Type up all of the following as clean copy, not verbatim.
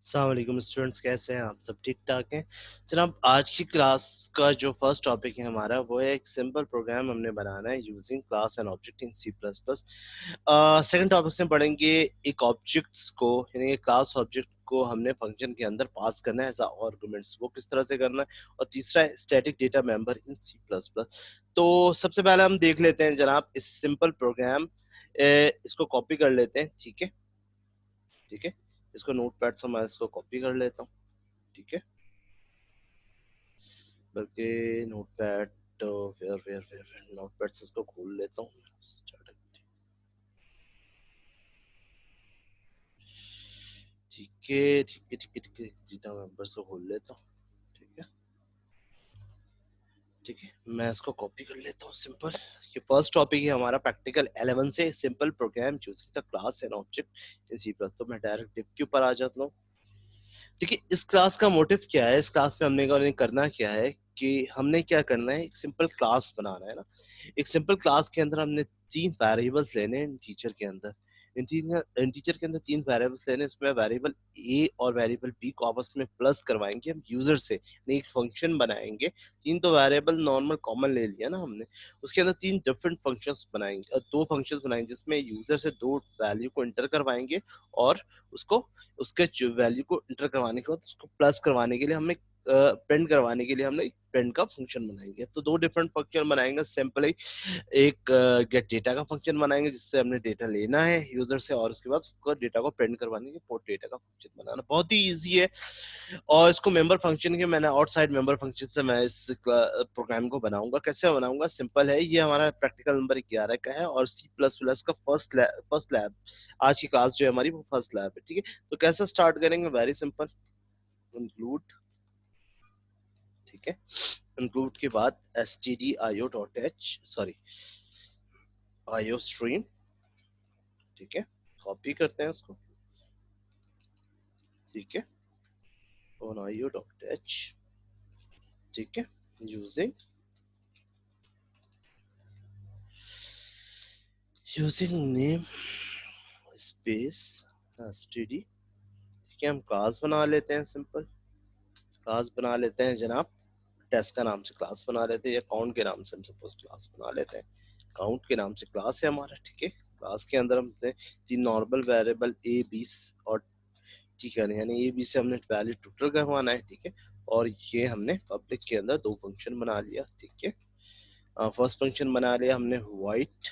अस्सलाम वालेकुम स्टूडेंट्स, कैसे हैं आप? सब ठीक ठाक हैं जनाब। आज की क्लास का जो फर्स्ट टॉपिक है हमारा वो है एक सिंपल प्रोग्राम हमने बनाना है using class and object in C plus plus. Second topic में पढ़ेंगे एक ऑब्जेक्ट्स को, यानी क्लास ऑब्जेक्ट को हमने फंक्शन के अंदर पास करना है एज आर्गुमेंट्स, वो किस तरह से करना है। और तीसरा है static data member in C plus plus. तो सबसे पहले हम देख लेते हैं जनाब इस सिंपल प्रोग्राम, इसको कॉपी कर लेते हैं। ठीक है, ठीक है, इसको नोट पैड से मैं इसको कॉपी कर लेता हूँ। ठीक है, बल्कि notepad, where where where notepad से इसको खोल लेता हूँ। ठीक है, ठीक है, ठीक है, ठीक है, जीटा मेंबर्स को खोल लेता हूँ। ठीक है, ठीक है, मैं इसको कॉपी कर लेता हूँ। सिंपल, ये फर्स्ट टॉपिक है हमारा प्रैक्टिकल 11 से, simple program using the class and object in C plus. तो मैं डायरेक्ट डिव के ऊपर आ जाता हूँ। देखिए, इस क्लास का मोटिव क्या है, इस क्लास में हमने करना क्या है कि हमने क्या करना है, एक सिंपल क्लास बनाना है ना। एक सिंपल क्लास के अंदर हमने तीन वेरिएबल्स लेने हैं टीचर के अंदर। इन टीचर के अंदर तीन वेरिएबल्स लेने हैं। इसमें वेरिएबल ए और वेरिएबल बी को आपस में प्लस करवाएंगे हम यूजर से, यानी एक फंक्शन बनाएंगे। तीन तो वेरिएबल नॉर्मल कॉमन ले लिया ना हमने, उसके अंदर तीन डिफरेंट फंक्शंस बनाएंगे, दो फंक्शंस बनाएंगे जिसमें यूजर से दो वैल्यू को इंटर करवाएंगे और उसको, उसके वैल्यू को इंटर करवाने के बाद उसको प्लस करवाने के लिए हमें, प्रिंट करवाने के लिए हमने प्रिंट का फंक्शन बनाएंगे। तो दो डिफरेंट फंक्शन बनाएंगे सिंपली। एक गेट डेटा का फंक्शन बनाएंगे जिससे हमने डेटा लेना है यूजर से, और उसके बाद उसको डेटा को प्रिंट करवाने के पोर्ट डेटा का फंक्शन बनाना बहुत ही इजी है। और इसको मेंबर फंक्शन के, मैंने आउटसाइड मेंबर फंक्शन से मैं इस प्रोग्राम को बनाऊंगा। कैसे बनाऊंगा, सिंपल है। ये हमारा प्रैक्टिकल नंबर 11 का है और सी प्लस प्लस का फर्स्ट लैब, आज की क्लास जो है हमारी वो फर्स्ट लैब है। ठीक है, तो कैसे स्टार्ट करेंगे, वेरी सिंपल, इंक्लूड। ठीक है, इंक्लूड के बाद stdio.h, सॉरी, आईओ स्ट्रीम। ठीक है, कॉपी करते हैं उसको। ठीक है, on io.h। ठीक है, यूजिंग नेम स्पेस std। ठीक है, हम क्लास बना लेते हैं। सिंपल क्लास बना लेते हैं जनाब, टेस्ट का नाम से क्लास बना लेते हैं, या काउंट के नाम से हम सपोज क्लास बना लेते हैं। काउंट के नाम से क्लास है हमारा। ठीक है, क्लास के अंदर हमने तीन नॉर्मल वेरिएबल ए बी और ठीक है, यानी ए बी से हमने वैल्यू टोटल करवाना है। ठीक है, और ये हमने पब्लिक के अंदर दो फंक्शन बना लिया। ठीक है, फर्स्ट फंक्शन बना लिया हमने white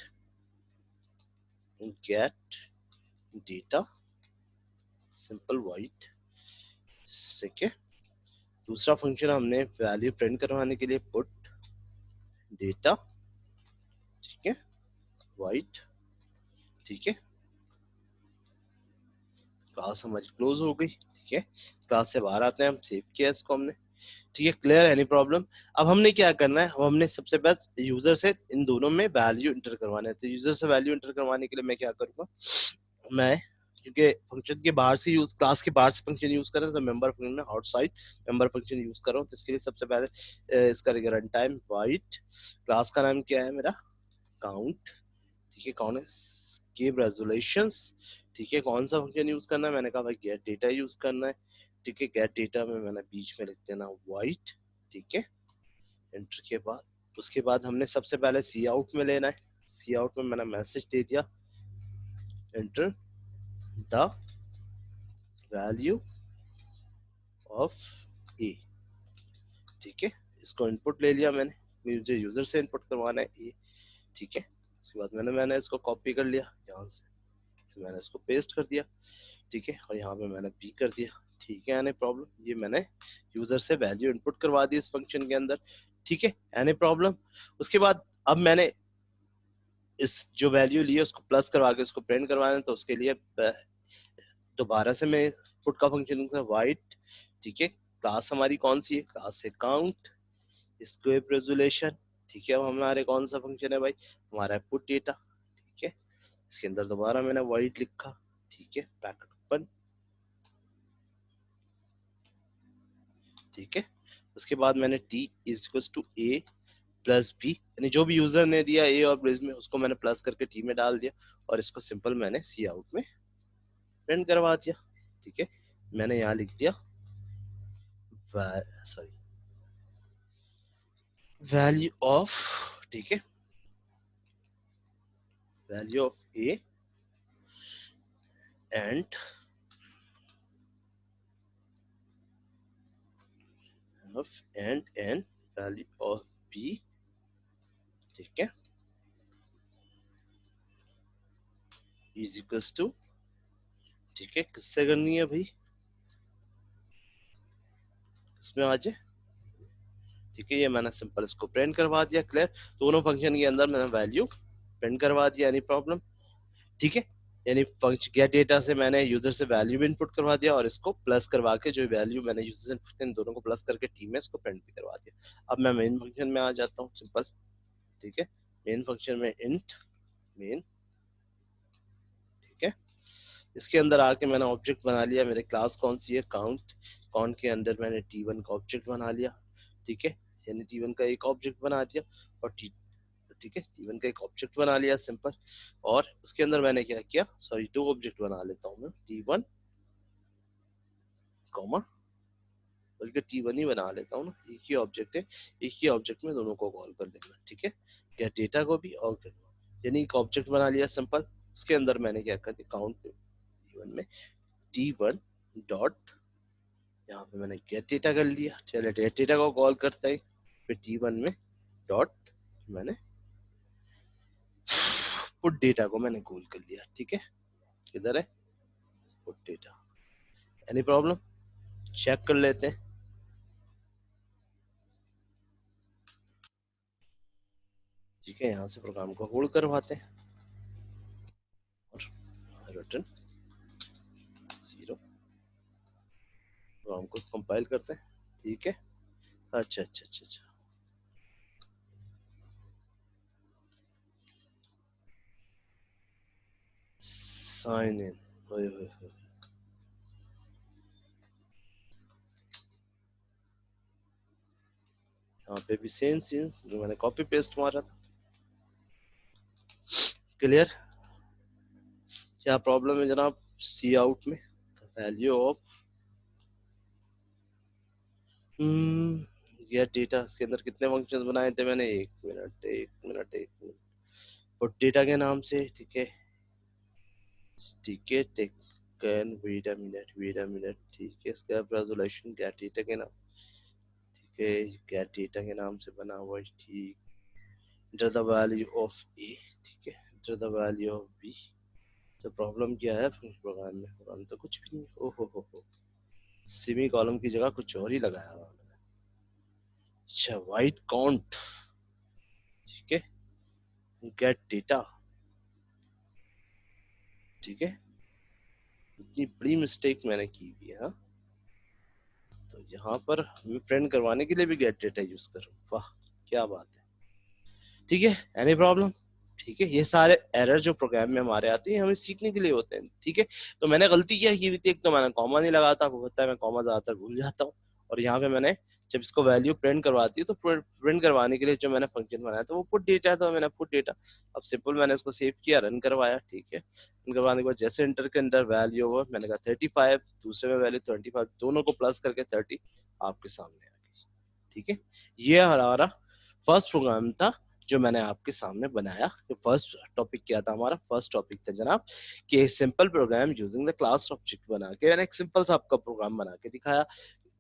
gate data, simple white. ठीक है, दूसरा फंक्शन हमने वैल्यू प्रिंट करवाने के लिए पुट डेटा। ठीक है, वाइट। ठीक है, क्लास हमारी क्लोज हो गई। ठीक है, क्लास से बाहर आते हैं, हम सेव किया इसको हमने। ठीक है, क्लियर, एनी प्रॉब्लम। अब हमने क्या करना है, अब हमने सबसे पहले यूजर से इन दोनों में वैल्यू इंटर करवाना है। तो यूजर से वैल्यू इंटर करवाने के लिए मैं क्या करूंगा, मैं, क्योंकि फंक्शन के बाहर से यूज, क्लास के बाहर से फंक्शन यूज कर रहे हैं, तो मेंबर फंक्शन में आउटसाइड मेंबर फंक्शन यूज कर रहा हूँ। तो इसके लिए सबसे पहले इसका रन टाइम वाइट, क्लास का नाम क्या है मेरा, काउंट। ठीक है, काउंट गिव रेजोल्यूशंस। ठीक है, कौन सा फंक्शन यूज करना है, मैंने कहा भाई गेट डेटा यूज करना है। ठीक है, गेट डेटा में मैंने बीच में लिख देना वाइट। ठीक है, एंटर के बाद उसके बाद हमने सबसे पहले सी आउट में लेना है। सी आउट में मैंने मैसेज दे दिया, enter the value of A. ठीक है, इसको इनपुट ले लिया मैंने, मुझे यूजर से इनपुट करवाना है ए। ठीक है, उसके बाद मैंने इसको कॉपी कर लिया यहाँ से मैंने इसको पेस्ट कर दिया। ठीक है, और यहाँ पे मैंने बी कर दिया। ठीक है, एनी प्रॉब्लम, ये मैंने यूजर से वैल्यू इनपुट करवा दी इस फंक्शन के अंदर। ठीक है, एनी प्रॉब्लम। उसके बाद अब मैंने इस जो वैल्यू ली है उसको प्लस करवा के उसको प्रिंट करवाना है, तो उसके लिए दोबारा से मैं पुट का फंक्शन वाइट। ठीक है, क्लास हमारी कौन सी है, क्लास है काउंट, स्क्वेयर रेजोल्यूशन। ठीक है, अब हमारे कौन सा फंक्शन है भाई, हमारा है पुट डेटा। ठीक है, इसके अंदर दोबारा मैंने वाइट लिखा। ठीक है, ब्रैकेट ओपन। ठीक है, उसके बाद मैंने t is equal to A plus B, यानी जो भी यूजर ने दिया ए और ब्रेस में उसको मैंने प्लस करके t में डाल दिया, और इसको सिंपल मैंने सी आउट में प्रिंट करवा दिया। ठीक है, मैंने यहाँ लिख दिया सॉरी वैल्यू ऑफ, ठीक है, value of A and an value of B, ठीक है, इज इक्वल्स टू, ठीक है, किससे करनी है भाई, इसमें आ जाए, ठीक है, ये मैंने सिंपल इसको प्रिंट करवा दिया, क्लियर, दोनों फंक्शन के अंदर मैंने वैल्यू प्रिंट करवा दिया, एनी प्रॉब्लम, ठीक है, यानी फंक्शन गेट डेटा से मैंने यूजर से वैल्यू भी इनपुट करवा दिया और इसको प्लस करवा के जो वैल्यू मैंने यूजर से इनपुट इन दोनों को प्लस करके टी में इसको प्रिंट भी करवा दिया। अब मैं मेन फंक्शन में आ जाता हूँ, सिंपल, ठीक है, मेन फंक्शन में इंट मेन, ठीक है, इसके अंदर आके मैंने ऑब्जेक्ट बना लिया, मेरे क्लास कौन सी है, काउंट, काउंट के अंदर मैंने टी1 का ऑब्जेक्ट बना लिया, ठीक है, यानी टी1 का एक ऑब्जेक्ट बना दिया और ठीक है, टी1 का एक ऑब्जेक्ट बना लिया सिंपल, और उसके अंदर मैंने क्या किया, सॉरी दो ऑब्जेक्ट बना लेता हूँ मैं, टी1 कॉमा, बल्कि टी1 ही बना लेता हूँ ना, एक ही ऑब्जेक्ट है, एक ही ऑब्जेक्ट में दोनों को कॉल कर लेना, ठीक है, क्या डेटा को भी और यानी एक ऑब्जेक्ट बना लिया सिंपल, उसके अंदर मैंने क्या कर दिया, काउंट टी1 में टी1 डॉट, यहाँ पे मैंने गेट डेटा कर लिया, चलिए गेट डेटा को कॉल करते हैं, फिर टी1 में डॉट मैंने पुट डेटा को मैंने कॉल कर लिया, ठीक है, किधर है put data, any problem, check कर लेते हैं, ठीक है, यहाँ से प्रोग्राम को होल्ड करवाते हैं और रिटर्न 0, प्रोग्राम को कंपाइल करते हैं, ठीक है, अच्छा अच्छा अच्छा अच्छा, साइन इन, यहाँ पे भी सेम सीन जो मैंने कॉपी पेस्ट मारा था, क्लियर, क्या प्रॉब्लम है जनाब, सी आउट में वैल्यू ऑफ गेट डेटा, इसके अंदर कितने फंक्शंस बनाए थे मैंने, एक मिनट एक मिनट एक मिनट, पुट डेटा के नाम से, ठीक है, ठीक है, टेकन वेट अ मिनट, ठीक है, इसका रेजोल्यूशन गेट डेटा के नाम, ठीक है, गेट डेटा के नाम से बना हुआ है, ठीक, enter the value of A, ठीक है, enter the value of B, तो प्रॉब्लम क्या है प्रोग्राम में, प्रोग्राम तो कुछ भी नहीं, ओहो हो, सेमी कॉलम की जगह कुछ और ही लगाया हुआ मैंने, अच्छा वाइट काउंट, ठीक है, गेट डेटा, ठीक है, इतनी बड़ी मिस्टेक मैंने की हुई है, हाँ, तो यहाँ पर मैं प्रिंट करवाने के लिए भी गेट डेटा यूज करूँ, वाह क्या बात है, ठीक है, एनी प्रॉब्लम, ठीक है, ये सारे एरर जो प्रोग्राम में हमारे आते हैं हमें सीखने के लिए होते हैं, ठीक है, तो मैंने गलती क्या की हुई थी, एक तो मैंने कॉमा नहीं लगाता, आपको पता है मैं कॉमा ज्यादातर भूल जाता हूँ, और यहाँ पे मैंने जब इसको वैल्यू प्रिंट करवाती है तो प्रिंट करवाने के लिए जो मैंने फंक्शन बनाया था वो पुट डेटा था, मैंने पुट डेटा, अब सिंपल मैंने इसको सेव किया, रन करवाया, ठीक है, रन करवाने के बाद जैसे इंटर के अंदर वैल्यू हुआ, मैंने कहा 35, दूसरे में वैल्यू 25, दोनों को प्लस करके 30 आपके सामने आ गई, ठीक है, ये हमारा फर्स्ट प्रोग्राम था जो मैंने आपके सामने बनाया, फर्स्ट टॉपिक क्या था हमारा, फर्स्ट टॉपिक था जनाब कि simple program using the class object बना के मैंने एक सिंपल सा आपका प्रोग्राम बना के दिखाया,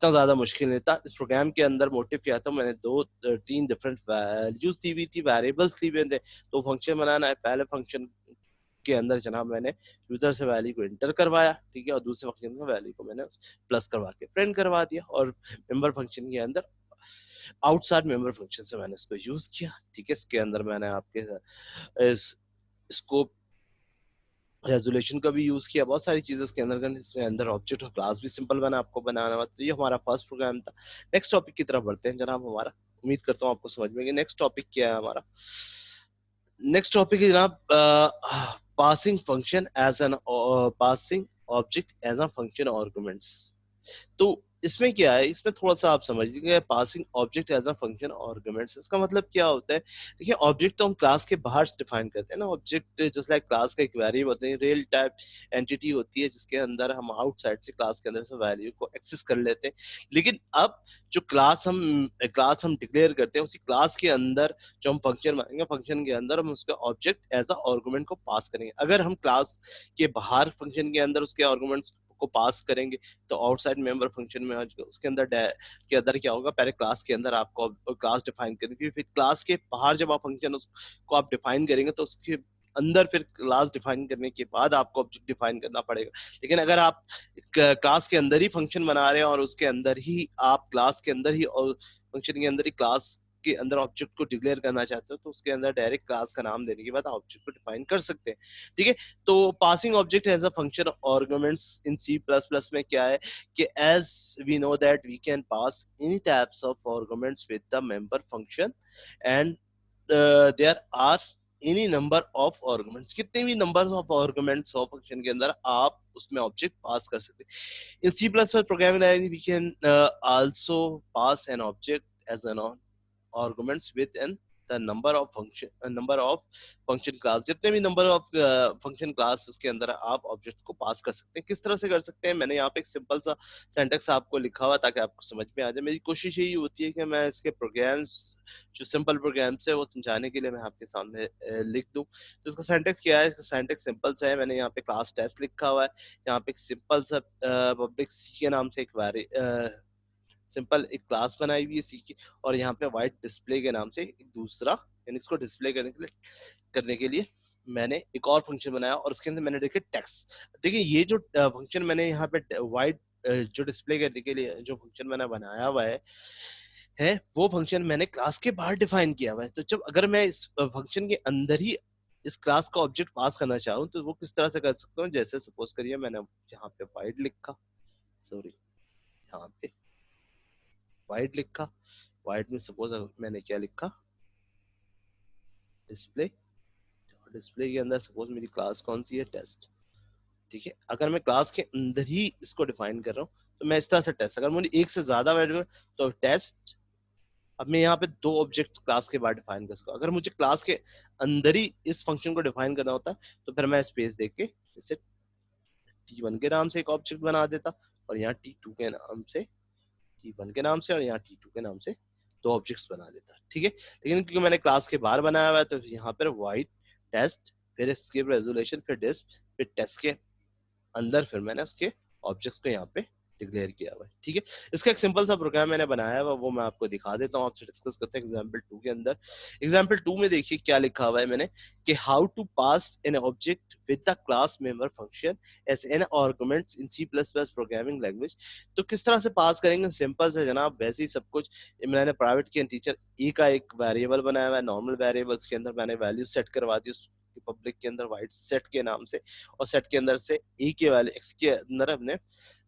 इतना ज्यादा मुश्किल नहीं था, इस प्रोग्राम के अंदर मोटिव क्या था, मैंने तीन डिफरेंट वैल्यूज दी हुई थी, वेरिएबल्स दी हुए थे, तो फंक्शन बनाना है, पहले फंक्शन के अंदर जनाब मैंने यूजर से वैल्यू को इंटर करवाया, ठीक है, और दूसरे फंक्शन में वैल्यू को मैंने प्लस करवा के प्रिंट करवा दिया, और मेंबर फंक्शन के अंदर आउटसाइड मेंबर फंक्शन से मैंने इसको यूज किया, ठीक है, इसके अंदर मैंने आपके इस स्कोप रेजोल्यूशन का भी यूज किया, बहुत सारी चीजें इसके अंदर, इसमें अंदर ऑब्जेक्ट और क्लास भी सिंपल बना आपको बनाना हुआ, तो ये हमारा फर्स्ट प्रोग्राम था। नेक्स्ट टॉपिक की तरफ बढ़ते हैं जनाब हमारा, उम्मीद करता हूँ आपको समझ में, नेक्स्ट टॉपिक क्या है हमारा, नेक्स्ट टॉपिक है जनाब passing function as an passing object as a function arguments, तो इसमें क्या है, इसमें थोड़ा-सा आप समझ लीजिए passing object as a function arguments. इसका मतलब क्या होता है? देखिए ऑब्जेक्ट तो हम क्लास के बाहर से डिफाइन करते हैं ना, ऑब्जेक्ट जस्ट लाइक क्लास का एक वेरिएबल होते हैं, रियल टाइप एंटिटी होती है जिसके अंदर हम आउटसाइड से क्लास के अंदर से वैल्यू को एक्सेस कर लेते हैं। लेकिन अब जो क्लास हम डिक्लेयर करते हैं, उसी क्लास के अंदर जो हम फंक्शन बनाएँगे, फंक्शन के अंदर हम उसका ऑब्जेक्ट एज़ अ आर्गुमेंट को पास करेंगे। अगर हम क्लास के बाहर फंक्शन के अंदर उसके आर्गुमेंट्स को पास करेंगे, तो आउटसाइड मेंबर फंक्शन में आज उसके अंदर के अंदर क्या होगा, पहले क्लास के अंदर आपको क्लास डिफाइन करेंगे, फिर क्लास के बाहर जब आप फंक्शन उसको आप डिफाइन करेंगे तो उसके अंदर फिर क्लास डिफाइन करने के बाद आपको ऑब्जेक्ट डिफाइन करना पड़ेगा। लेकिन अगर आप क्लास के अंदर ही फंक्शन बना रहे हैं और उसके अंदर ही आप क्लास के अंदर ही और फंक्शन के अंदर ही क्लास के अंदर ऑब्जेक्ट को डिक्लेयर करना चाहते हो, तो उसके अंदर डायरेक्ट क्लास का नाम देने के बाद ऑब्जेक्ट को डिफाइन कर सकते हैं। ठीक है, तो passing object as a function arguments in C plus plus में क्या है कि as we know that we can pass any types of arguments with the member function, and there are any number of arguments, कितने भी number of arguments हो function के अंदर आप उसमें ऑब्जेक्ट पास कर सकते हैं। In C plus plus programming language we can also pass an object as an arguments with n the number of function class, जितने भी नंबर ऑफ फंक्शन क्लास उसके अंदर आप ऑब्जेक्ट को पास कर सकते हैं। किस तरह से कर सकते हैं, मैंने यहाँ पे एक सिंपल सा सेंटेक्स आपको लिखा हुआ ताकि आपको समझ में आ जाए। मेरी कोशिश यही होती है कि मैं इसके प्रोग्राम्स जो सिंपल प्रोग्राम्स है वो समझाने के लिए मैं आपके सामने लिख दूं। तो इसका सेंटेक्स क्या है, इसका सेंटेक्स सिंपल सा है। मैंने यहाँ पे क्लास टेस्ट लिखा हुआ है, यहाँ पे एक सिंपल सा पब्लिक सी के नाम से एक सिंपल एक क्लास बनाई हुई है सी की, और यहाँ पे व्हाइट डिस्प्ले के नाम से एक दूसरा, यानी इसको डिस्प्ले करने के लिए मैंने एक और फंक्शन बनाया, और उसके अंदर मैंने देखे टेक्स्ट। देखिए ये जो फंक्शन मैंने यहाँ पे व्हाइट जो डिस्प्ले करने के लिए जो फंक्शन मैंने बनाया हुआ है वो फंक्शन मैंने क्लास के बाहर डिफाइन किया हुआ है। तो जब अगर मैं इस फंक्शन के अंदर ही इस क्लास का ऑब्जेक्ट पास करना चाहूँ तो वो किस तरह से कर सकता हूँ, जैसे सपोज करिए मैंने यहाँ पे वाइड लिखा, सॉरी यहाँ पे वाइड लिखा, वाइड में सपोज मैंने क्या लिखा, डिस्प्ले, और डिस्प्ले के अंदर सपोज मेरी क्लास कौन सी है, टेस्ट। ठीक है, अगर मैं क्लास के अंदर ही इसको डिफाइन कर रहा हूँ तो मैं इस तरह से टेस्ट, अगर मुझे एक से ज्यादा वेरिएबल तो टेस्ट, अब मैं यहाँ पे दो ऑब्जेक्ट क्लास के बाद डिफाइन कर सकता हूँ। अगर मुझे क्लास के अंदर ही इस फंक्शन को डिफाइन करना होता तो फिर मैं स्पेस देख के इसे T1 के नाम से एक ऑब्जेक्ट बना देता, और यहाँ T2 के नाम से, T1 के नाम से और यहाँ T2 के नाम से दो ऑब्जेक्ट्स बना देता। ठीक है, लेकिन क्योंकि मैंने क्लास के बाहर बनाया हुआ है तो यहाँ पर वाइड टेस्ट, फिर स्किप रेजोल्यूशन, फिर डिस्प, फिर टेस्ट के अंदर फिर मैंने उसके ऑब्जेक्ट्स को यहाँ पे डिक्लेयर किया हुआ है। ठीक है, इसका एक सिंपल सा प्रोग्राम मैंने बनाया हुआ, वो मैं आपको दिखा देता हूँ, आपसे डिस्कस करते हैं एग्जांपल 2 के अंदर। एग्जांपल 2 में देखिए क्या लिखा हुआ है मैंने कि how to pass an object with the class member function as an arguments in C plus plus programming language. तो किस तरह से पास करेंगे, सिंपल से जनाब, वैसे ही सब कुछ। मैंने प्राइवेट की टीचर ए का एक वेरिएबल बनाया हुआ है, नॉर्मल वेरिएबल, के अंदर मैंने वैल्यू सेट करवा दी पब्लिक के अंदर वाइट सेट के नाम से, और सेट के अंदर से ए के वैल्यू एक्स के अंदर हमने,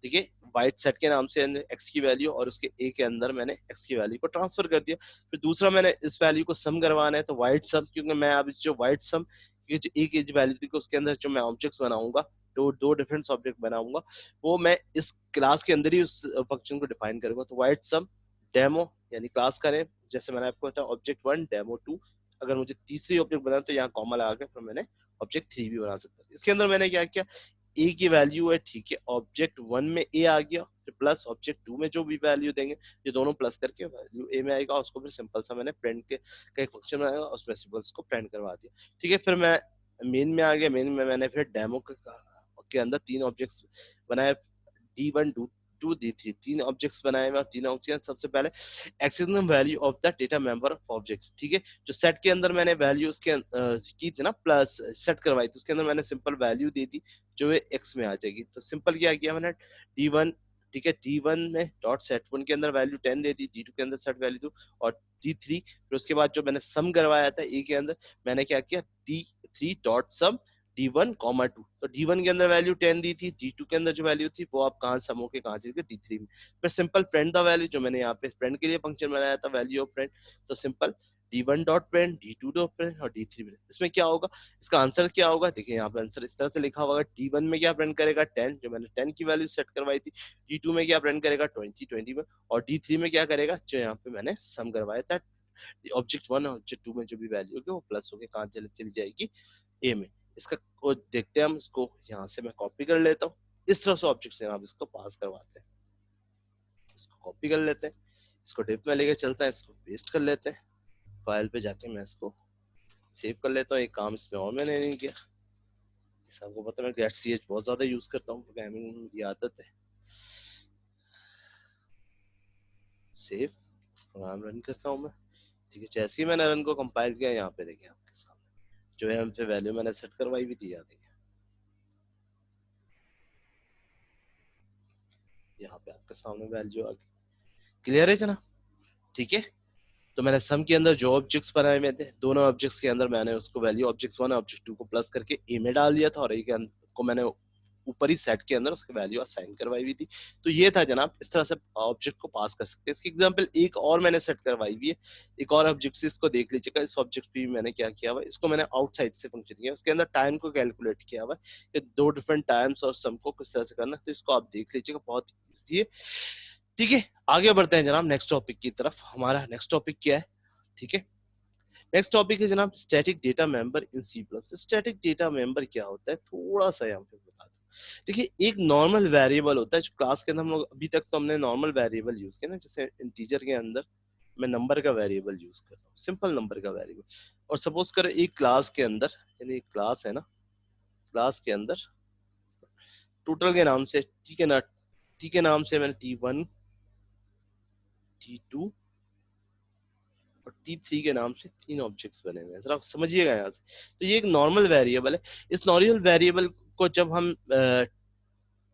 ठीक है, वाइट सेट के नाम से एक्स की वैल्यू और उसके ए के अंदर मैंने एक्स की वैल्यू को ट्रांसफर कर दिया। फिर दूसरा मैंने इस वैल्यू को सम करवाना है तो वाइट सम, क्योंकि मैं अब इस जो वाइट सम ये जो ए की वैल्यू को उसके अंदर जो मैं ऑब्जेक्ट्स बनाऊंगा, तो दो डिफरेंट ऑब्जेक्ट बनाऊंगा, वो मैं इस क्लास के अंदर ही उस फंक्शन को डिफाइन करूंगा। तो वाइट सम डेमो यानी क्लास का नेम, जैसे मैंने आपको बताया ऑब्जेक्ट 1 डेमो 2, अगर मुझे तीसरी ऑब्जेक्ट बनाना तो यहाँ कॉमा लगा के फिर मैंने ऑब्जेक्ट 3 भी बना सकता है। इसके अंदर मैंने क्या किया, ए की वैल्यू है, ठीक है, ऑब्जेक्ट 1 में ए आ गया, फिर प्लस ऑब्जेक्ट 2 में जो भी वैल्यू देंगे ये दोनों प्लस करके वैल्यू ए में आएगा, उसको फिर सिंपल सा मैंने प्रिंट के का एक फंक्शन बनाया, उसमें सिंपल्स को प्रिंट करवा दिया। ठीक है, फिर मैं मेन में आ गया, मेन में मैंने फिर डेमो के अंदर तीन ऑब्जेक्ट्स बनाए, D1 D2 D3, तीन ऑब्जेक्ट्स बनाए हुए, तीन ऑब्जेक्ट सबसे पहले access value of the data member of object. ठीक है, जो सेट के अंदर मैंने वैल्यू उसके की थी ना, प्लस सेट करवाई थी, उसके अंदर मैंने सिंपल वैल्यू दे दी जो है एक्स में आ जाएगी। तो सिंपल क्या किया मैंने, D1, ठीक है, D1 में डॉट सेट 1 के अंदर वैल्यू 10 दे दी, D2 के अंदर सेट वैल्यू 2, और D3 फिर उसके बाद जो मैंने सम करवाया था ए के अंदर, मैंने क्या किया D3 डॉट सम D1, 2। तो D1 के अंदर वैल्यू 10 दी थी, D2 के अंदर जो वैल्यू थी वो आप कहाँ सम होके कहाँ चली गई D3 में। फिर सिंपल प्रिंट द वैल्यू, जो मैंने यहाँ पे प्रिंट के लिए फंक्शन बनाया था वैल्यू ऑफ प्रिंट, तो simple D1 dot print, D2 dot print और D3 प्रिंट। इसमें क्या होगा, इसका आंसर क्या होगा, देखिए यहाँ पे आंसर इस तरह से लिखा होगा, D1 में क्या प्रिंट करेगा 10, जो मैंने 10 की वैल्यू सेट करवाई थी, D2 में क्या प्रिंट करेगा 20 में, और D3 में क्या करेगा जो यहाँ पे मैंने सम करवाया था ऑब्जेक्ट 1 और ऑब्जेक्ट 2 में जो भी वैल्यू होगी वो प्लस होके कहाँ चली जाएगी ए में। इसका को देखते हैं हम, इसको यहाँ से मैं कॉपी कर लेता हूँ, इस तरह से ऑब्जेक्ट से आप इसको पास करवाते हैं। इसको कॉपी कर लेते हैं, इसको डिप में लेके चलते हैं, इसको पेस्ट कर लेते हैं, फाइल पे जाके मैं इसको सेव कर लेता हूँ। एक काम इसमें और मैंने नहीं किया, सबको पता है मैं गेट ch बहुत ज्यादा यूज करता हूँ, प्रोग्रामिंग में मेरी आदत है। सेव प्रोग्राम रन करता हूँ मैं, ठीक है। जैसे ही मैंने रन को कंपाइल किया, यहाँ पे देखिए आपके सामने जो है हमसे वैल्यू मैंने सेट करवाई हुई थी, यहाँ पे आपके सामने वैल्यू आ गई। क्लियर है जना, ठीक है। तो मैंने सम के अंदर जो ऑब्जेक्ट्स बनाए हुए थे, दोनों ऑब्जेक्ट्स के अंदर मैंने उसको वैल्यू ऑब्जेक्ट 1 ऑब्जेक्ट 2 को प्लस करके ए में डाल दिया था, और ए के अंदर को मैंने ऊपर ही सेट के अंदर उसकी वैल्यू असाइन करवाई हुई थी। तो ये था जनाब, इस तरह से ऑब्जेक्ट को पास कर सकते हैं। इसकी एग्जांपल एक और मैंने सेट करवाई हुई है, एक और ऑब्जेक्ट से, इसको देख लीजिएगा। इस ऑब्जेक्ट पे मैंने क्या किया हुआ है, इसको मैंने आउटसाइड से फंक्शन किया, उसके अंदर टाइम को कैलकुलेट किया हुआ है, दो डिफरेंट टाइम्स और सम को किस तरह से करना है, तो इसको आप देख लीजिएगा, बहुत ईजी है, ठीक है। आगे बढ़ते हैं जनाब नेक्स्ट टॉपिक की तरफ। हमारा नेक्स्ट टॉपिक क्या है, ठीक है। नेक्स्ट टॉपिक है जनाब static data member in C plus. Static data member क्या होता है, थोड़ा सा यहाँ पे बता दूं। देखिए, एक नॉर्मल वेरिएबल होता है जो क्लास के अंदर हम लोग अभी तक तो हमने नॉर्मल वेरिएबल यूज किया ना, जैसे इंटीजर के अंदर मैं नंबर का वेरिएबल यूज करता हूँ, सिंपल नंबर का वेरिएबल। और सपोज करें एक क्लास के अंदर, यानी एक क्लास है ना, क्लास के अंदर टोटल के नाम से, ठीक है ना, टी के नाम से मैंने T1, T2 और T3 के नाम से 3 ऑब्जेक्ट्स बने हुए हैं। जरा समझिएगा यहाँ से। तो ये एक नॉर्मल वेरिएबल है। इस नॉर्मल वेरिएबल को जब हम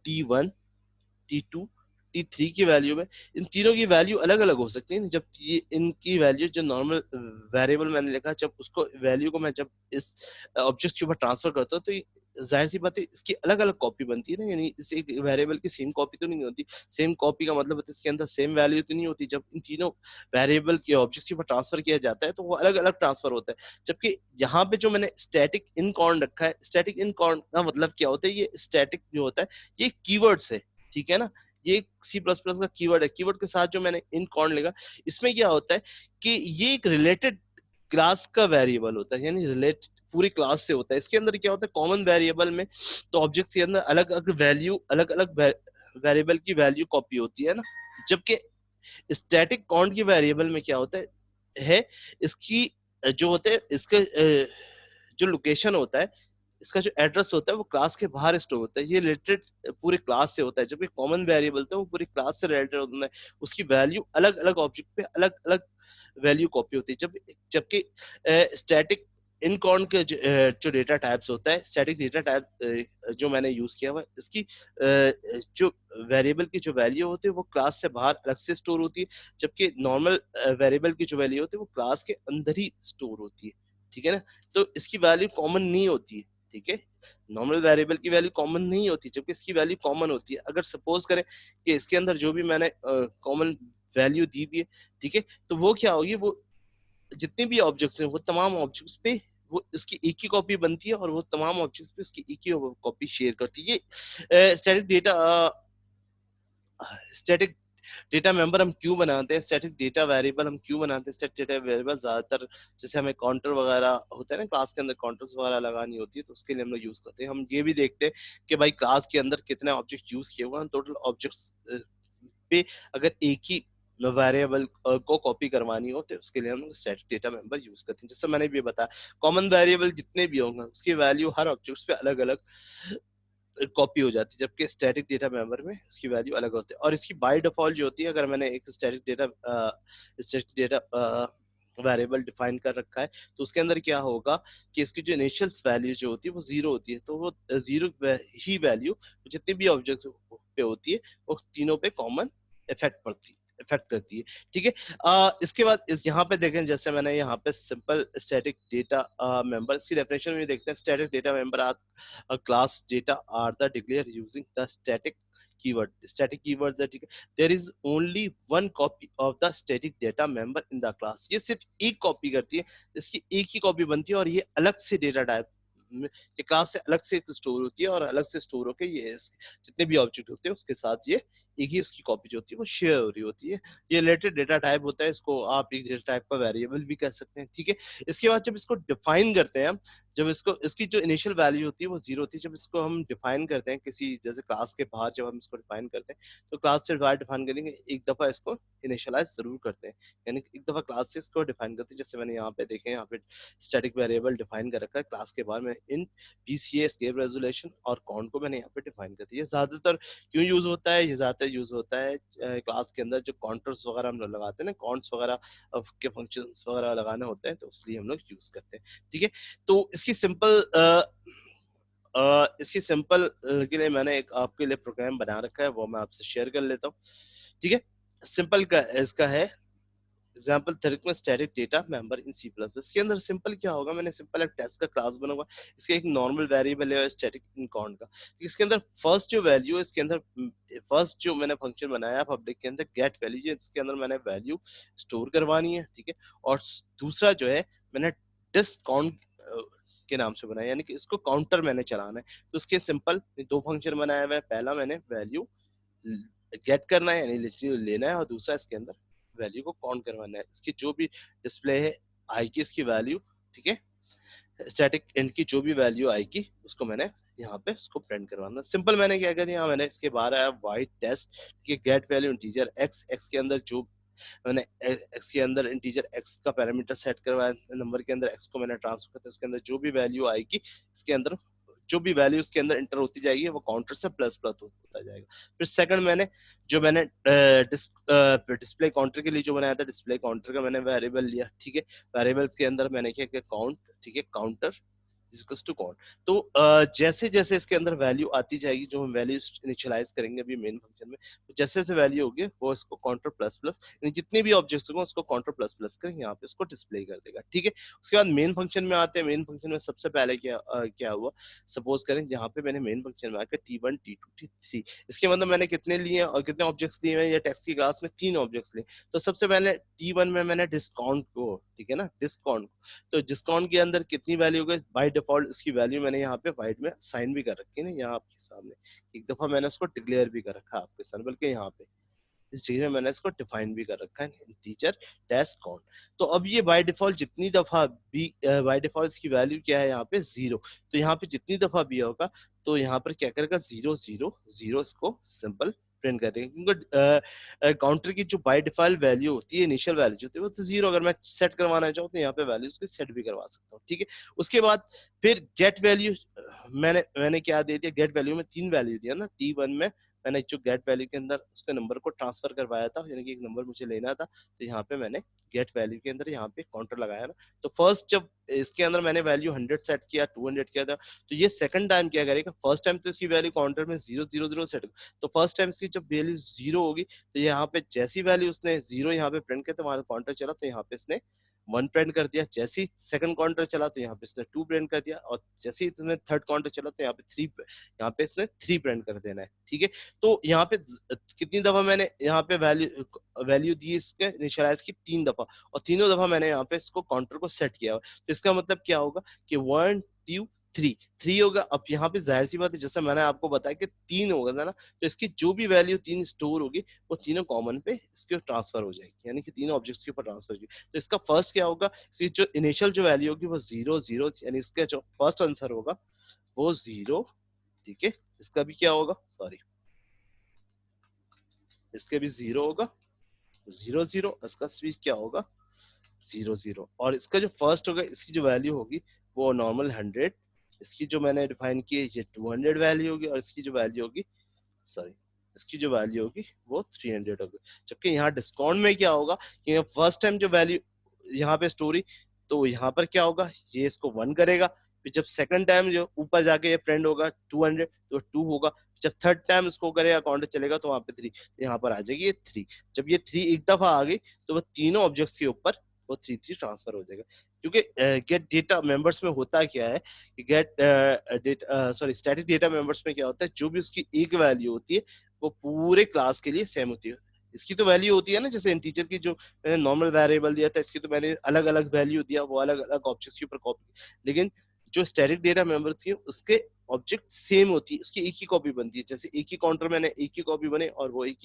T1, T2, T3 की वैल्यू में, इन तीनों की वैल्यू अलग अलग हो सकती है। जब ये इनकी वैल्यू जो नॉर्मल वेरिएबल मैंने लिखा, जब उसको वैल्यू को मैं जब इस ऑब्जेक्ट के ऊपर ट्रांसफर करता हूँ, तो जाहिर सी बात है इसकी अलग अलग कॉपी बनती है ना, यानी इस एक वेरिएबल की सेम कॉपी तो नहीं होती। सेम कॉपी का मतलब होता है इसके अंदर सेम वैल्यू तो नहीं होती। जब इन तीनों वेरिएबल के ऑब्जेक्ट के ऊपर ट्रांसफर किया जाता है तो वो अलग अलग ट्रांसफर होता है। जबकि यहाँ पे जो मैंने स्टैटिक इन कॉर्न रखा है, स्टैटिक इन कॉर्न का मतलब क्या होता है, ये स्टैटिक जो होता है ये कीवर्ड्स है, ठीक है ना। ये सी प्लस प्लस का कीवर्ड है। कीवर्ड के साथ जो मैंने इन कॉर्न लिखा, इसमें क्या होता है कि ये एक रिलेटेड क्लास का वेरिएबल होता है, यानी रिलेट पूरी क्लास से होता है। इसके अंदर क्या होता है, कॉमन वेरिएबल में तो ऑब्जेक्ट के अंदर अलग अलग वैल्यू, अलग अलग वेरिएबल की वैल्यू कॉपी होती है ना। जबकि स्टैटिक काउंट की वेरिएबल में क्या होता है इसकी जो होते हैं, इसके जो लोकेशन होता है, इसका जो एड्रेस होता है वो क्लास के बाहर स्टोर होता है। ये रिलेटेड पूरे क्लास से होता है। जबकि कॉमन वेरिएबल तो वो पूरी क्लास से रिलेटेड होता है, उसकी वैल्यू अलग अलग ऑब्जेक्ट पे अलग अलग वैल्यू कॉपी होती है। जबकि स्टैटिक इन कॉर्न के जो डेटा टाइप्स होता है, स्टैटिक डेटा टाइप जो मैंने यूज किया हुआ, इसकी जो वेरिएबल की जो वैल्यू होती है वो क्लास से बाहर अलग से स्टोर होती है। जबकि नॉर्मल वेरिएबल की जो वैल्यू होती है वो क्लास के अंदर ही स्टोर होती है, ठीक है ना। तो इसकी वैल्यू कॉमन नहीं होती है, ठीक है। नॉर्मल वेरिएबल की वैल्यू कॉमन नहीं होती, जबकि इसकी वैल्यू कॉमन होती है। अगर सपोज करें कि इसके अंदर जो भी मैंने कॉमन वैल्यू दी हुई है, ठीक है, तो वो क्या होगी, वो जितने भी ऑब्जेक्ट्स हैं वो तमाम ऑब्जेक्ट्स पे वो इसकी एक ही कॉपी बनती है, और वो तमाम ऑब्जेक्ट्स पे उसकी एक ही कॉपी शेयर करती है। ये स्टैटिक डेटा मेंबर हम क्यों बनाते हैं, स्टैटिक डेटा वेरिएबल हम क्यों बनाते हैं। स्टैटिक डेटा वेरिएबल ज्यादातर जैसे हमें काउंटर वगैरह होता है ना, क्लास के अंदर काउंटर्स वगैरह लगानी होती है, तो उसके लिए हम लोग यूज करते हैं। हम ये भी देखते हैं कि भाई क्लास के अंदर कितने ऑब्जेक्ट यूज किए हुए हैं, टोटल ऑब्जेक्ट्स पे अगर एक ही वेरिएबल को कॉपी करवानी हो तो उसके लिए हम लोग स्टैटिक डेटा मेंबर यूज करते हैं। जैसे मैंने भी बताया, कॉमन वेरिएबल जितने भी होंगे उसकी वैल्यू हर ऑब्जेक्ट्स पे अलग अलग कॉपी हो जाती है। जबकि स्टैटिक डेटा मेंबर में इसकी वैल्यू अलग होती है। और इसकी बाय डिफॉल्ट जो होती है, अगर मैंने एक स्टैटिक डेटा वेरिएबल डिफाइन कर रखा है, तो उसके अंदर क्या होगा कि इसकी जो इनिशियल वैल्यू जो होती है वो जीरो होती है। तो वो जीरो ही वैल्यू जितनी भी ऑब्जेक्ट पे होती है वो तीनों पे कॉमन इफेक्ट पड़ती है, इफेक्ट करती है। ठीक है, इसके बाद इस यहाँ पे देखें, जैसे मैंने यहाँ पे सिंपल स्टैटिक डेटा मेंबर, इसकी डेफिनेशन में देखते हैं। Static data member are class data are the declare using the static keyword. Static keyword है, ठीक है। There is only one copy of the static data member in the class. ये सिर्फ एक कॉपी करती है, इसकी एक ही कॉपी बनती है, और ये अलग से डेटा टाइप ये क्लास से अलग से स्टोर होती है, और अलग से स्टोर होकर ये जितने भी ऑब्जेक्ट होते हैं उसके साथ ये एक ही उसकी कॉपी जो होती है वो शेयर हो रही होती है। ये रिलेटेड डेटा टाइप होता है, इसको आप एक डेटा टाइप का वेरिएबल भी कह सकते हैं। ठीक है, इसके बाद जब इसको डिफाइन करते हैं हम, जब इसको इसकी जो इनिशियल वैल्यू होती है वो 0 होती है। जब इसको हम डिफाइन करते हैं किसी जैसे क्लास के बाहर, जब हम इसको डिफाइन करते हैं तो क्लास से बाहर डिफाइन करेंगे, एक दफा इसको इनिशियलाइज जरूर करते हैं, यानी एक दफा क्लास से इसको डिफाइन करते हैं। जैसे मैंने यहाँ पे देखें, यहाँ पे स्टैटिक वेरिएबल डिफाइन कर रखा है क्लास के बाहर में, इन पीसीए एस्केप रेजोल्यूशन और काउंट को मैंने यहाँ पे डिफाइन कर दिया। ज्यादातर क्यों यूज होता है, ये ज्यादातर यूज होता है क्लास के अंदर जो काउंटर्स वगैरह हम लोग लगाते हैं ना, काउंट्स वगैरह के फंक्शंस वगैरह लगाने होते हैं, तो इसलिए हम लोग यूज करते हैं। ठीक है, तो इसकी सिंपल के लिए मैंने एक आपके लिए प्रोग्राम बना रखा है, वो मैं आपसे शेयर कर लेता हूँ। ठीक है, सिंपल का इसका है एग्जाम्पल थेरिक में static data member in C plus plus. इसके अंदर सिंपल क्या होगा, मैंने सिंपल एक टेस्ट का क्लास बनाऊंगा, इसका एक नॉर्मल वेरिएबल है स्टैटिक इन काउंट का। इसके अंदर फर्स्ट जो वैल्यू है, इसके अंदर फर्स्ट जो मैंने फंक्शन बनाया पब्लिक के अंदर गेट वैल्यू, इसके अंदर मैंने वैल्यू स्टोर करवानी है। ठीक है, और दूसरा जो है मैंने डिस्काउंट के नाम से बनाया, यानी कि इसको काउंटर मैंने चलाना है। तो उसके सिंपल दो फंक्शन बनाया हुआ है, पहला मैंने वैल्यू गेट करना है यानी लिटरली लेना है, और दूसरा इसके अंदर वैल्यू को काउंट करवाना है। इसकी जो भी डिस्प्ले है आएगी इसकी वैल्यू, ठीक है, स्टैटिक इंट की जो भी वैल्यू आएगी उसको मैंने यहाँ पे इसको प्रिंट करवाना। सिंपल मैंने क्या कर दिया, मैंने इसके बाहर आया वाइट टेस्ट के get value integer x, x के अंदर जो मैंने एक्स के अंदर इंटीजर एक्स का पैरामीटर सेट करवाया, नंबर के अंदर एक्स को मैंने ट्रांसफर करता, उसके अंदर जो भी वैल्यू आएगी इसके अंदर जो भी वैल्यू उसके अंदर इंटर होती जाएगी वो काउंटर से प्लस प्लस होता जाएगा। फिर सेकंड मैंने डिस्प्ले काउंटर के लिए जो बनाया था, डिस्प्ले काउंटर का मैंने वेरिएबल लिया। ठीक है, वेरिएबल्स के अंदर मैंने क्या किया, काउंट, ठीक है, काउंटर इक्वल्स टू काउंट। तो जैसे जैसे इसके अंदर वैल्यू आती जाएगी, जो हम वैल्यू इनिशियलाइज करेंगे अभी मेन फंक्शन में, तो जैसे जैसे वैल्यू होगी वो इसको काउंटर प्लस प्लस, यानी जितने भी ऑब्जेक्ट्स होंगे उसको काउंटर प्लस प्लस कर यहाँ पे उसको डिस्प्ले कर देगा। ठीक है, उसके बाद मेन फंक्शन में आते हैं। मेन फंक्शन में सबसे पहले क्या हुआ, सपोज करें यहाँ पे मैंने मेन फंक्शन में आकर T1 T2 T3, इसके मतलब मैंने कितने लिए और कितने ऑब्जेक्ट्स लिए हैं, या टेक्स्ट की क्लास में 3 ऑब्जेक्ट्स लिए। तो सबसे पहले T1 में मैंने डिस्काउंट को, ठीक है ना, डिस्काउंट, तो डिस्काउंट के अंदर कितनी वैल्यू होगी, बाय डिफॉल्ट इसकी वैल्यू मैंने यहाँ पे वाइट में साइन भी कर रखी है ना, यहाँ आपके सामने एक दफा मैंने उसको डिक्लेयर भी कर रखा है आपके सामने, बल्कि यहाँ पे इस जगह में मैंने इसको डिफाइन भी कर रखा है इंटीजर डैश काउंट। तो अब ये बाय डिफॉल्ट जितनी दफा भी बाय डिफॉल्ट इसकी वैल्यू क्या है यहाँ पे 0, तो यहाँ पे जितनी दफा भी होगा तो यहाँ पर क्या करेगा 0 0 0 इसको सिंपल प्रिंट कर देंगे, क्योंकि काउंटर की जो बाय डिफॉल्ट वैल्यू होती है, इनिशियल वैल्यू होती है वो तो 0, अगर मैं सेट करवाना चाहूँ तो यहाँ पे वैल्यू उसको सेट भी करवा सकता हूँ। ठीक है, उसके बाद फिर गेट वैल्यू मैंने क्या दे दिया, गेट वैल्यू में 3 वैल्यू दिया ना। T1 में मैंने जो गेट वैल्यू के अंदर उसके नंबर को ट्रांसफर करवाया था, यानी कि एक नंबर मुझे लेना था, तो यहाँ पे मैंने गेट वैल्यू के अंदर यहाँ पे काउंटर लगाया ना। तो फर्स्ट जब इसके अंदर मैंने वैल्यू 100 सेट किया, 200 किया था, तो ये सेकंड टाइम क्या करेगा, फर्स्ट टाइम तो इसकी वैल्यू काउंटर में 0 0 0 सेट, तो फर्स्ट टाइम इसकी जब वैल्यू 0 होगी तो यहाँ पे जैसी वैल्यू उसने 0 यहाँ पे प्रिंट किया तो हमारा काउंटर चला, तो यहाँ पे इसने 1 प्रिंट कर दिया। जैसे ही सेकंड काउंटर चला तो यहाँ पे इसने 2 प्रिंट कर दिया, और जैसे ही इसने थर्ड काउंटर चला तो यहाँ पे 3, यहाँ पे इसने 3 प्रिंट कर देना है। ठीक है, तो यहाँ पे कितनी दफा मैंने यहाँ पे वैल्यू दी इसके इनिशियलाइज की, 3 दफा, और तीनों दफा मैंने यहाँ पे इसको काउंटर को सेट किया। तो इसका मतलब क्या होगा कि 1 2 3 होगा। अब यहाँ पे जाहिर सी बात है, जैसे मैंने आपको बताया कि 3 होगा ना, तो इसकी जो भी वैल्यू 3 स्टोर होगी वो तीनों कॉमन पे इसके ट्रांसफर हो जाएगी, यानी कि तीनों ऑब्जेक्ट्स के ऊपर ट्रांसफर होगी। तो इसका फर्स्ट क्या होगा, इसकी जो इनिशियल जो वैल्यू होगी वो 0 0, यानी इसका जो फर्स्ट आंसर होगा वो 0। ठीक है, इसका भी क्या होगा, सॉरी, इसके भी 0 होगा, 0 0, इसका भी क्या होगा 0 0, और इसका जो फर्स्ट होगा इसकी जो वैल्यू होगी वो नॉर्मल 100, इसकी जो मैंने डिफाइन की है ये 200 वैल्यू होगी, और इसकी जो वैल्यू होगी, सॉरी, इसकी जो वैल्यू होगी वो 300 होगी। जबकि यहाँ डिस्काउंट में क्या होगा कि फर्स्ट टाइम जो वैल्यू यहाँ पे स्टोरी, तो यहाँ पर क्या होगा, ये इसको 1 करेगा, फिर जब सेकंड टाइम जो ऊपर जाके ये प्रिंट होगा 200 तो 2 होगा, जब थर्ड टाइम इसको करेगा काउंटर चलेगा तो वहां पे 3, यहाँ पर आ जाएगी ये 3। जब ये 3 एक दफा आ गई तो वो तीनों ऑब्जेक्ट्स के ऊपर वो 3 ट्रांसफर हो जाएगा। क्योंकि गेट डेटा मेंबर्स में होता क्या है कि स्टैटिक डेटा मेंबर्स में क्या होता है, जो भी उसकी एक वैल्यू होती है वो पूरे क्लास के लिए सेम होती है। इसकी तो वैल्यू होती है ना, जैसे इंटीजर की जो मैंने नॉर्मल वेरिएबल दिया था, इसकी तो मैंने अलग अलग वैल्यू दिया, वो अलग अलग ऑब्जेक्ट्स के ऊपर कॉपी। लेकिन जो स्टैटिक डेटा मेंबर थी उसके ऑब्जेक्ट सेम होती है, उसकी एक ही कॉपी बनती है। जैसे एक ही काउंटर मैंने एक ही कॉपी बने और वो एक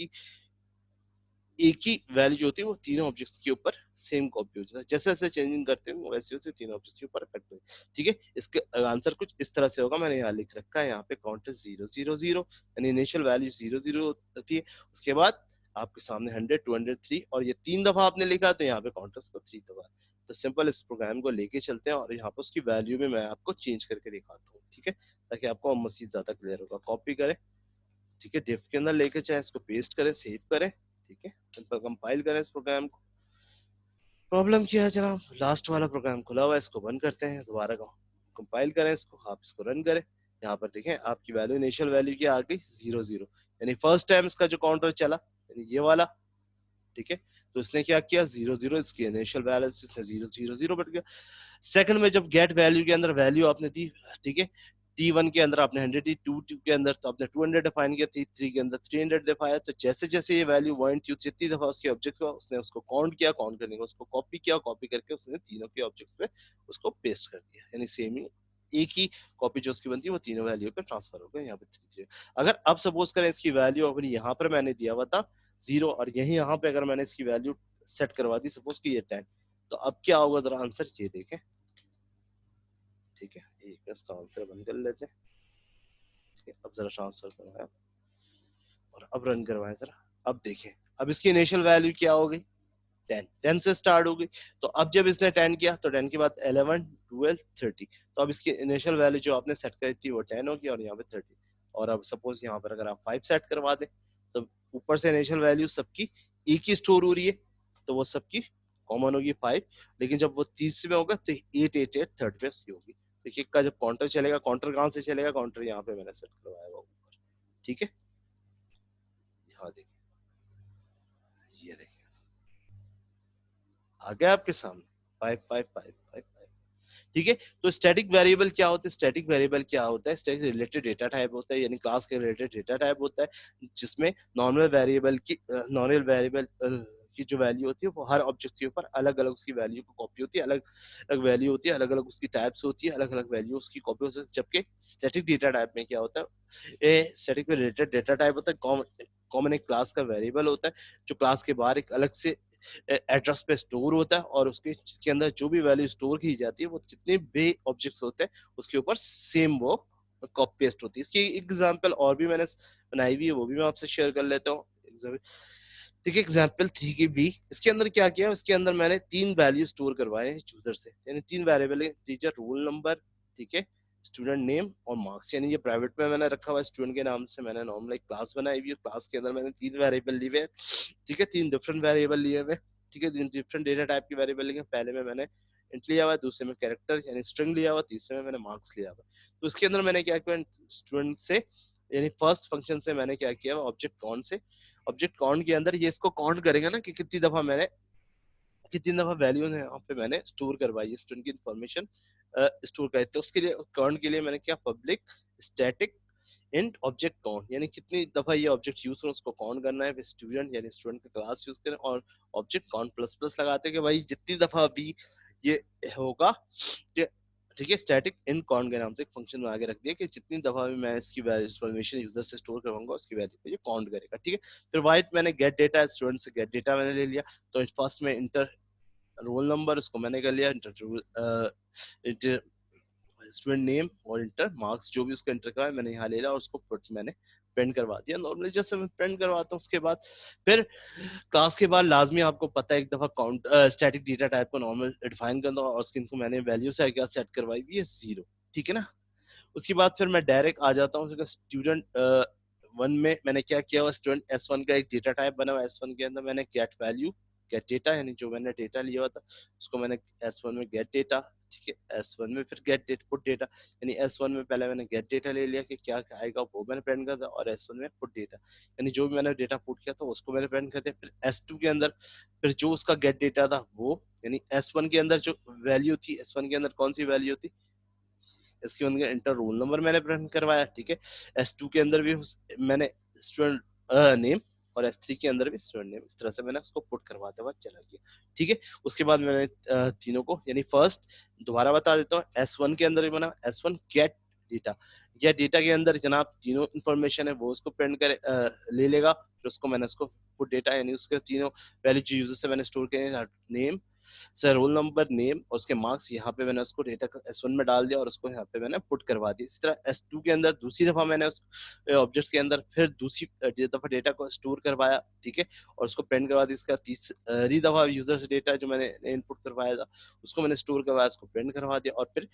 ही वैल्यू जो होती है वो तीनों ऑब्जेक्ट्स के ऊपर सेम कॉपी हो जाता है। जैसे जैसे चेंजिंग करते हैं वैसे वैसे तीनों ऑब्जेक्ट्स के ऊपर इफेक्ट होता है। ठीक है, इसके आंसर कुछ इस तरह से होगा, मैंने यहाँ लिख रखा है, यहाँ पे काउंटर 000 यानी इनिशियल वैल्यू 00 होती है। उसके बाद आपके सामने 100 200 3 और ये 3 दफा आपने लिखा तो यहाँ पे काउंटर्स को 3 दफा। तो सिंपल इस प्रोग्राम को लेके चलते हैं और यहाँ पे उसकी वैल्यू में मैं आपको चेंज करके दिखाता हूँ। ठीक है, ताकि आपको मजीद ज्यादा क्लियर होगा। कॉपी करें, ठीक है, डिफ के अंदर लेके चाहे इसको पेस्ट करें, सेव करें। ठीक है, सिंपल कंपाइल करें इस प्रोग्राम को। प्रॉब्लम क्या है जनाब, लास्ट वाला प्रोग्राम खुला हुआ है, इसको बंद करते हैं, दोबारा कंपाइल करें इसको, आप इसको रन करें। यहाँ पर देखें आपकी वैल्यू इनिशियल वैल्यू क्या आ गई 00, यानी फर्स्ट टाइम इसका जो काउंटर चला यानी ये वाला। ठीक है, तो इसने क्या किया 00, इसकी इनिशियल वैल्यू इसने 000 बढ़ गया। सेकंड में जब गेट वैल्यू के अंदर वैल्यू आपने दी, ठीक है, T1 के अंदर आपने 100 दी, टू के अंदर तो आपने 200 डिफाइन किया, T3 के अंदर 300 दिखाया। तो जैसे जैसे ये वैल्यू 1 2 जितनी दफा उसके ऑब्जेक्ट हुआ उसने उसको काउंट किया, काउंट करने को उसको कॉपी किया, कॉपी करके उसने तीनों के ऑब्जेक्ट्स पे उसको पेस्ट कर दिया, यानी सेम ही एक ही कॉपी जो उसकी बनती है वो तीनों वैल्यू पे ट्रांसफर हो गए। यहाँ पे 3 अगर अब सपोज करें इसकी वैल्यू अगर यहाँ पर मैंने दिया हुआ था 0 और यही यहाँ पे अगर मैंने इसकी वैल्यू सेट करवा दी सपोज की ये 10, तो अब क्या होगा जरा आंसर ये देखें। ठीक है, एक इसका आंसर बंद कर लेते हैं। ठीक है, अब जरा ट्रांसफर करवाएं और अब रन करवाएं जरा। अब देखें, अब इसकी इनिशियल वैल्यू क्या हो गई 10, 10 से स्टार्ट हो गई। तो अब जब इसने 10 किया तो 10 के बाद 11 12 30, तो अब इसकी इनिशियल वैल्यू जो आपने सेट करी थी वो 10 होगी और यहाँ पे 30। और अब सपोज यहाँ पर अगर आप 5 सेट करवा दें तो ऊपर से इनिशियल वैल्यू सबकी एक ही स्टोर हो रही है, तो वो सबकी कॉमन होगी 5। लेकिन जब वो 30 में होगा तो 888 थर्ड पे होगी। देखिए का जब काउंटर चलेगा, काउंटर कहाँ से चलेगा, काउंटर यहाँ पे मैंने सेट करवाया हुआ ऊपर। ठीक है, यहाँ देखिए, ये देखिए आ गया आपके सामने 5 5 5 5 5। ठीक है, तो स्टैटिक वेरिएबल क्या होता है, स्टैटिक वेरिएबल क्या होता है, स्टैटिक रिलेटेड डेटा टाइप होता है, यानी क्लास के रिलेटेड डेटा टाइप होता है जिसमें नॉर्मल वेरिएबल की जो वैल्यू होती है वो हर ऑब्जेक्ट के ऊपर अलग अलग उसकी वैल्यू को कॉपी होती है, अलग अलग वैल्यू होती है, अलग अलग उसकी टाइप्स होती है, अलग अलग वैल्यू उसकी कॉपी होती है। जबकि स्टैटिक डेटा टाइप में क्या होता है, ये स्टैटिक में रिलेटेड डेटा टाइप होता है, कॉमन एक क्लास का वेरिएबल होता है जो क्लास के बाहर एक अलग से एड्रेस पे स्टोर होता है और उसके के अंदर जो भी वैल्यू स्टोर की जाती है वो जितने भी ऑब्जेक्ट्स होते हैं उसके ऊपर सेम वो कॉपी पेस्ट होती है। इसकी एग्जांपल और भी मैंने बनाई हुई है, वो भी मैं आपसे शेयर कर लेता हूँ। ठीक है, एग्जाम्पल 3 की बी, इसके अंदर क्या किया, इसके अंदर मैंने 3 वैल्यू स्टोर करवाए हैं यूजर से, यानी 3 वेरिएबल है, टीचर रोल नंबर, ठीक है, स्टूडेंट नेम और मार्क्स। यानी ये प्राइवेट में मैंने रखा हुआ है स्टूडेंट के नाम से, मैंने नॉर्मल एक क्लास बनाई हुई है, क्लास के अंदर मैंने 3 वेरिएबल लिए हुए। ठीक है, 3 डिफरेंट वेरिएबल लिए हुए। ठीक है, 3 डिफरेंट डेटा टाइप के वेरिएबल लिए। पहले में मैंने इंट लिया हुआ, दूसरे में कैरेक्टर यानी स्ट्रिंग लिया हुआ, तीसरे में मैंने मार्क्स लिया हुआ। तो उसके अंदर मैंने क्या किया, स्टूडेंट से यानी फर्स्ट फंक्शन से मैंने क्या किया, ऑब्जेक्ट काउंट से, ऑब्जेक्ट काउंट के अंदर ये इसको काउंट करेगा ना कि कितनी दफा वैल्यू ने यहाँ पे मैंने स्टोर करवाई है, स्टूडेंट की इन्फॉर्मेशन स्टोर करी। तो उसके लिए काउंट के लिए मैंने क्या, public static int object count, यानी कितनी दफा ये ऑब्जेक्ट यूज करें उसको काउंट करना है। स्टूडेंट यानी स्टूडेंट का क्लास यूज करें और ऑब्जेक्ट काउंट प्लस प्लस लगाते हैं कि भाई जितनी दफा भी ये होगा, ठीक है, स्टैटिक इन काउंट के नाम से एक फंक्शन बना के रख दिया कि जितनी दफा भी मैं इसकी इन्फॉर्मेशन यूजर से स्टोर करवाऊंगा उसकी वैल्यू को ये काउंट करेगा। ठीक है, फिर वाइट मैंने गेट डेटा, स्टूडेंट से गेट डेटा मैंने ले लिया। तो फर्स्ट में इंटर रोल नंबर उसको मैंने कर लिया, इंटर स्टूडेंट नेम और इंटर मार्क्स जो भी उसका इंटर का है मैंने यहाँ ले लिया और उसको पुट मैंने प्रिंट करवा दिया नॉर्मली जैसे मैं प्रिंट करवाता हूँ। उसके बाद फिर क्लास के बाद लाजमी आपको पता है एक दफा काउंट स्टैटिक डेटा टाइप को नॉर्मल डिफाइन करना और उसकी इनको मैंने वैल्यू से क्या सेट करवाई हुई है 0। ठीक है ना, उसके बाद फिर मैं डायरेक्ट आ जाता हूँ स्टूडेंट 1 में मैंने क्या किया हुआ, स्टूडेंट S1 का एक डेटा टाइप बना हुआ, S1 के अंदर मैंने गेट डेटा, यानी जो मैंने डेटा लिया हुआ था उसको मैंने S1 में गेट डेटा, ठीक है, S1 में फिर गेट डेट पुट डेटा, यानी S1 में पहले मैंने गेट डेटा ले लिया कि क्या क्या आएगा वो मैंने प्रिंट कर दिया, और S1 में पुट डेटा, यानी जो भी मैंने डेटा पुट किया था उसको मैंने प्रिंट कर दिया। फिर S2 के अंदर फिर जो उसका गेट डेटा था वो, यानी S1 के अंदर जो वैल्यू थी, S1 के अंदर कौन सी वैल्यू थी, इसके अंदर इंटर रोल नंबर मैंने प्रिंट करवाया, ठीक है। S2 के अंदर भी मैंने स्टूडेंट नेम, और S3 के अंदर भी स्टूडेंट नेम, इस तरह से मैंने उसको पुट करवाते हुआ चला गया, ठीक है। उसके बाद मैंने तीनों को, यानी फर्स्ट दोबारा बता देता हूँ, S1 के अंदर भी बना S1 गेट डेटा, या डेटा के अंदर जनाब तीनों इन्फॉर्मेशन है वो उसको प्रिंट कर ले लेगा, फिर उसको मैंने उसको पुट डेटा, यानी उसके तीनों वैल्यू जो यूजर से मैंने स्टोर किए, name sir, roll number, name और उसके मार्क्स, यहाँ पे मैंने उसको डेटा S1 में डाल दिया और उसको यहाँ पे मैंने पुट करवा दिया। इसी तरह S2 के अंदर दूसरी दफा मैंने उस ऑब्जेक्ट के अंदर फिर दूसरी दफा डेटा को स्टोर करवाया, ठीक है, और उसको प्रिंट करवा दिया। इसका तीसरी दफा यूजर से डेटा जो मैंने इनपुट करवाया था उसको मैंने स्टोर करवाया, उसको प्रिंट करवा दिया, और फिर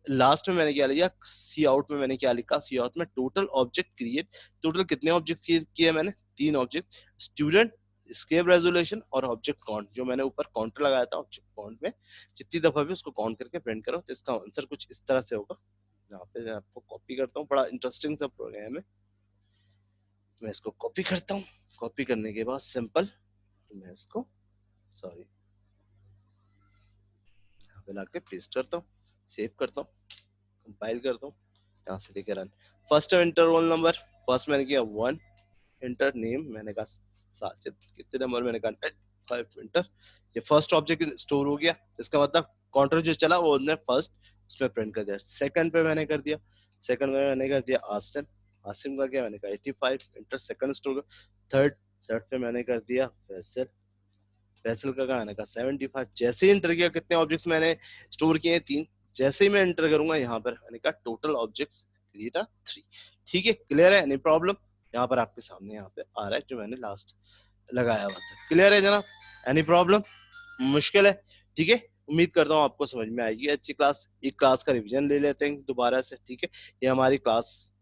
लास्ट में मैंने क्या लिया, सी आउट में मैंने क्या लिखा, सी आउट में टोटल ऑब्जेक्ट क्रिएट, टोटल कितने ऑब्जेक्ट किए मैंने, 3 ऑब्जेक्ट, स्टूडेंट, स्केप रेजोल्यूशन और ऑब्जेक्ट काउंट, जो मैंने ऊपर काउंटर लगाया था ऑब्जेक्ट काउंट में, जितनी दफा भी उसको काउंट करके प्रिंट करो, तो इसका आंसर कुछ इस तरह से होगा। यहाँ पे मैं आपको कॉपी करता हूँ, बड़ा इंटरेस्टिंग सा प्रोग्राम है, मैं इसको कॉपी करता हूँ। कॉपी करने के बाद सिंपल मैं इसको, सॉरी, यहाँ पे लाके पेस्ट करता हूँ, सेव करता हूँ, कंपाइल करता हूँ, यहाँ से लेकर run. First inter roll number, first मैंने किया 1, इंटर नेम मैंने कहा साजिद, कितने नंबर मैंने कहा 5, इंटर, ये फर्स्ट ऑब्जेक्ट स्टोर हो गया, इसका मतलब काउंटर जो चला वो उसने फर्स्ट उसमें प्रिंट कर दिया। सेकंड पे मैंने कर दिया, सेकंड में मैंने कर दिया आसिम, आसिम का क्या मैंने कहा 85, inter second store. Third, third पे मैंने कर दिया फैसल, फैसल का मैंने कहा 75। जैसे ही इंटर किया, कितने ऑब्जेक्ट्स मैंने स्टोर किए, 3, जैसे ही मैं इंटर करूंगा यहाँ पर मैंने कहा टोटल ऑब्जेक्ट्स क्रिएट 3, ठीक है, क्लियर है, एनी प्रॉब्लम, यहाँ पर आपके सामने यहाँ पे आ रहा है जो मैंने लास्ट लगाया हुआ था, क्लियर है जनाब, एनी प्रॉब्लम, मुश्किल है, ठीक है, उम्मीद करता हूँ आपको समझ में आएगी अच्छी क्लास। एक क्लास का रिवीजन ले लेते हैं दोबारा से, ठीक है, ये हमारी क्लास,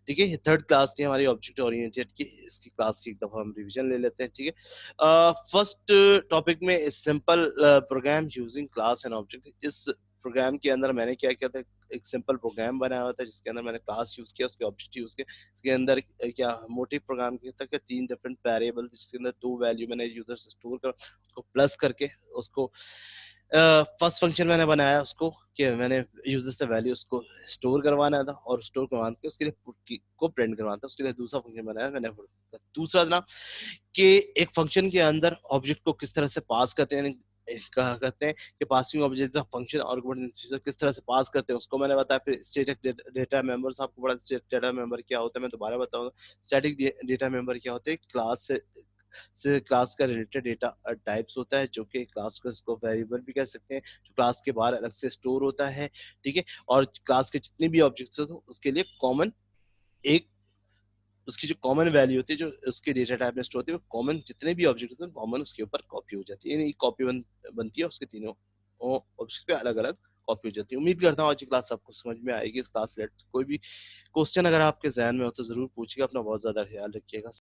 ठीक है, थर्ड क्लास थी हमारी ऑब्जेक्ट ओरिएंटेड की, इसकी क्लास की एक दफा हम रिवीजन ले लेते हैं, ठीक है। फर्स्ट टॉपिक में simple program using class and object, इस प्रोग्राम के अंदर मैंने क्या किया था, एक सिंपल प्रोग्राम बनाया हुआ था जिसके अंदर मैंने क्लास यूज किया, उसके ऑब्जेक्ट यूज किया, इसके अंदर क्या मोटिव प्रोग्राम किया था कि 3 डिफरेंट वेरिएबल जिसके अंदर 2 वैल्यू मैंने यूजर से स्टोर कर, उसको प्लस करके उसको फर्स्ट फंक्शन मैंने बनाया उसको कि मैंने यूजर से वैल्यू उसको स्टोर करवाना था, और स्टोर करवाने के उसके लिए को प्रिंट करवाना था, उसके लिए दूसरा फंक्शन बनाया मैंने। दूसरा ना कि एक फंक्शन के अंदर ऑब्जेक्ट को किस तरह से पास करते हैं, कहा करते हैं कि पासिंग ऑब्जेक्ट फंक्शन आर्गुमेंट किस तरह से पास करते हैं उसको मैंने बताया। फिर स्टैटिक डेटा मेंबर्स, आपको बड़ा स्टैटिक डेटा मेंबर क्या होता है मैं दोबारा बताऊंगा। स्टैटिक डेटा मेंबर क्या होते हैं, क्लास से क्लास का रिलेटेड डेटा टाइप्स होता है, जो कि क्लास को इसको वेरिएबल भी कह सकते हैं, जो क्लास के बाहर अलग से स्टोर होता है, ठीक है, और क्लास के जितने भी ऑब्जेक्ट्स हो उसके लिए कॉमन एक, उसकी जो कॉमन वैल्यू होती है जो उसके डेटा टाइप में स्टोर होती है, वो कॉमन जितने भी ऑब्जेक्ट होते हैं कॉमन उसके ऊपर कॉपी हो जाती है, यानी कॉपी बनती है उसके तीनों ऑब्जेक्ट्स पे अलग अलग कॉपी हो जाती है। उम्मीद करता हूँ आज की क्लास आपको समझ में आएगी। इस क्लास लेट कोई भी क्वेश्चन अगर आपके जहन में हो तो जरूर पूछिएगा। अपना बहुत ज्यादा ख्याल रखिएगा।